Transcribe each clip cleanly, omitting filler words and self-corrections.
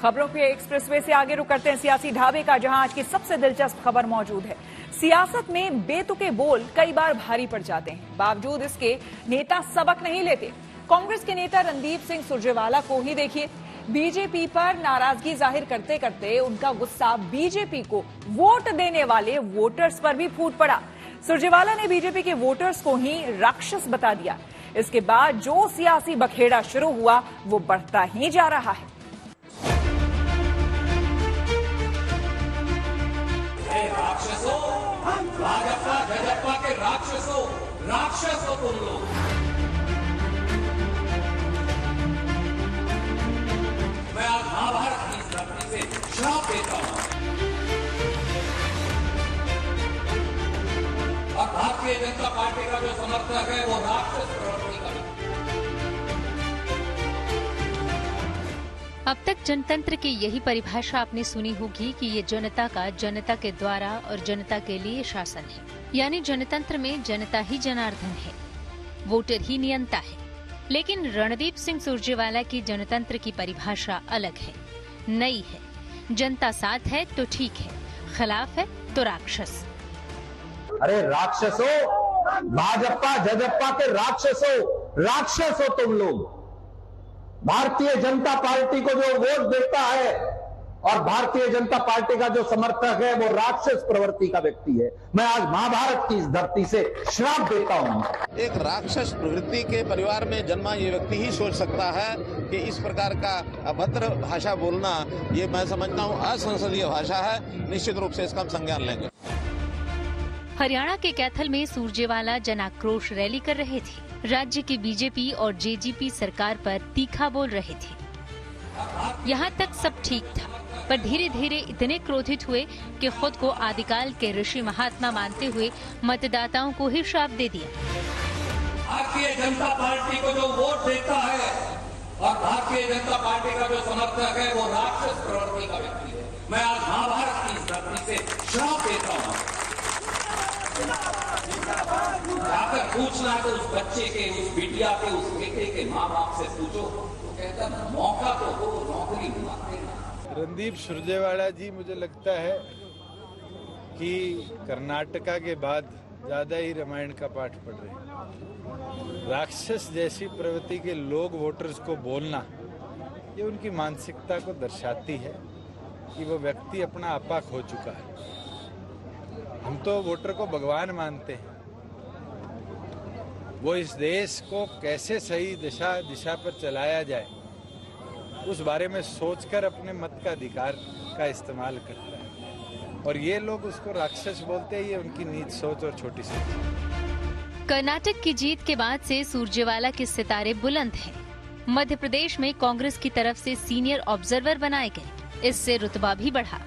खबरों के एक्सप्रेसवे से आगे रुक करते हैं सियासी ढाबे का, जहां आज की सबसे दिलचस्प खबर मौजूद है। सियासत में बेतुके बोल कई बार भारी पड़ जाते हैं, बावजूद इसके नेता सबक नहीं लेते। कांग्रेस के नेता रणदीप सिंह सुरजेवाला को ही देखिए, बीजेपी पर नाराजगी जाहिर करते करते उनका गुस्सा बीजेपी को वोट देने वाले वोटर्स पर भी फूट पड़ा। सुरजेवाला ने बीजेपी के वोटर्स को ही राक्षस बता दिया। इसके बाद जो सियासी बखेड़ा शुरू हुआ वो बढ़ता ही जा रहा है। राक्षसों, भाजपा भाजपा के राक्षसों, राक्षस हो तुम लोग। मैं आज महाभारत की इस धरती से श्राप देता हूं और भारतीय जनता पार्टी का जो समर्थक है वो राक्षस प्रवृत्ति का। अब तक जनतंत्र की यही परिभाषा आपने सुनी होगी कि ये जनता का, जनता के द्वारा और जनता के लिए शासन है। यानी जनतंत्र में जनता ही जनार्दन है, वोटर ही नियंता है। लेकिन रणदीप सिंह सुरजेवाला की जनतंत्र की परिभाषा अलग है, नई है। जनता साथ है तो ठीक है, खिलाफ है तो राक्षस। अरे राक्षसों, भाजपा जजप्पा के राक्षसों, राक्षस हो तुम लोग। भारतीय जनता पार्टी को जो वोट देता है और भारतीय जनता पार्टी का जो समर्थक है वो राक्षस प्रवृत्ति का व्यक्ति है। मैं आज महाभारत की इस धरती से श्राप देता हूं। एक राक्षस प्रवृत्ति के परिवार में जन्मा ये व्यक्ति ही सोच सकता है कि इस प्रकार का अभद्र भाषा बोलना, ये मैं समझता हूं असंसदीय भाषा है। निश्चित रूप से इसका हम संज्ञान लेंगे। हरियाणा के कैथल में सुरजेवाला जन आक्रोश रैली कर रहे थे। राज्य की बीजेपी और जेजेपी सरकार पर तीखा बोल रहे थे। यहाँ तक सब ठीक था, पर धीरे धीरे इतने क्रोधित हुए कि खुद को आदिकाल के ऋषि महात्मा मानते हुए मतदाताओं को ही श्राप दे दिया। भारतीय जनता पार्टी को जो वोट देता है और भारतीय जनता पार्टी का जो समर्थक है वो राक्षस प्रवृत्ति का व्यक्ति है। मैं आज महाभारत की इस धरती से श्राप देता हूं। जाकर पूछना है तो उस बच्चे के, उस बिटिया के, उस बेटे के माँ बाप से पूछो, तो कहता मौका तो हो, नौकरी हुआ। रणदीप सुरजेवाला जी मुझे लगता है कि कर्नाटका के बाद ज्यादा ही रामायण का पाठ पढ़ रहे हैं। राक्षस जैसी प्रवृत्ति के लोग वोटर्स को बोलना, ये उनकी मानसिकता को दर्शाती है कि वो व्यक्ति अपना आपा खो चुका है। हम तो वोटर को भगवान मानते हैं। वो इस देश को कैसे सही दिशा पर चलाया जाए उस बारे में सोचकर अपने मत का अधिकार का इस्तेमाल करता है, और ये लोग उसको राक्षस बोलते हैं। ये उनकी नीच सोच और छोटी सोच। कर्नाटक की जीत के बाद से सुरजेवाला के सितारे बुलंद हैं। मध्य प्रदेश में कांग्रेस की तरफ से सीनियर ऑब्जर्वर बनाए गए, इससे रुतबा भी बढ़ा।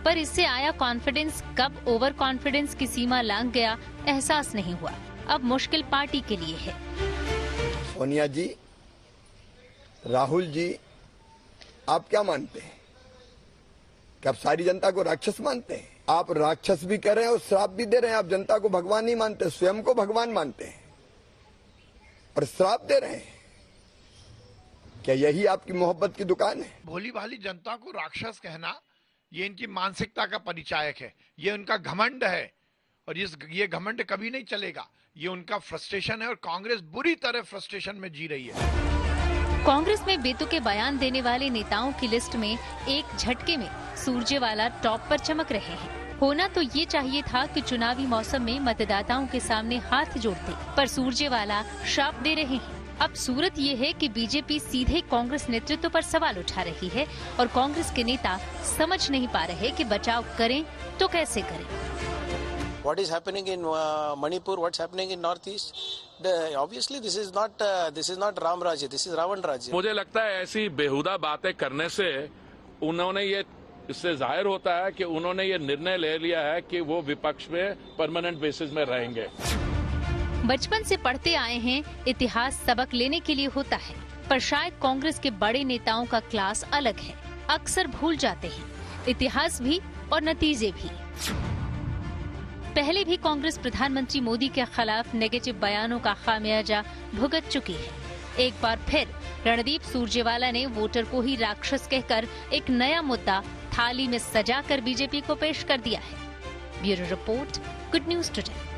पर इससे आया कॉन्फिडेंस कब ओवर कॉन्फिडेंस की सीमा लांघ गया, एहसास नहीं हुआ। अब मुश्किल पार्टी के लिए है। सोनिया जी, राहुल जी, आप क्या मानते हैं? क्या आप सारी जनता को राक्षस मानते हैं? आप राक्षस भी कर रहे हैं और श्राप भी दे रहे हैं। आप जनता को भगवान नहीं मानते, स्वयं को भगवान मानते हैं और श्राप दे रहे हैं। क्या यही आपकी मोहब्बत की दुकान है? भोली भाली जनता को राक्षस कहना, ये इनकी मानसिकता का परिचायक है। ये उनका घमंड है और ये घमंड कभी नहीं चलेगा। ये उनका फ्रस्ट्रेशन है और कांग्रेस बुरी तरह फ्रस्ट्रेशन में जी रही है। कांग्रेस में बेतुके बयान देने वाले नेताओं की लिस्ट में एक झटके में सुरजेवाला टॉप पर चमक रहे हैं। होना तो ये चाहिए था कि चुनावी मौसम में मतदाताओं के सामने हाथ जोड़ते, पर सुरजेवाला श्राप दे रहे हैं। अब सूरत ये है कि बीजेपी सीधे कांग्रेस नेतृत्व पर सवाल उठा रही है और कांग्रेस के नेता समझ नहीं पा रहे कि बचाव करें तो कैसे करें। What is happening in Manipur? What's happening in Northeast? Obviously, this is not Ram Rajya. This is Ravan Rajya. मुझे लगता है ऐसी बेहुदा बातें करने से उन्होंने ये, इससे जाहिर होता है कि उन्होंने ये निर्णय ले लिया है कि वो विपक्ष में परमानेंट बेसिस में रहेंगे। बचपन से पढ़ते आए हैं, इतिहास सबक लेने के लिए होता है, पर शायद कांग्रेस के बड़े नेताओं का क्लास अलग है। अक्सर भूल जाते हैं इतिहास भी और नतीजे भी। पहले भी कांग्रेस प्रधानमंत्री मोदी के खिलाफ नेगेटिव बयानों का खामियाजा भुगत चुकी है। एक बार फिर रणदीप सुरजेवाला ने वोटर को ही राक्षस कहकर एक नया मुद्दा थाली में सजाकर बीजेपी को पेश कर दिया है। Bureau report, good news today.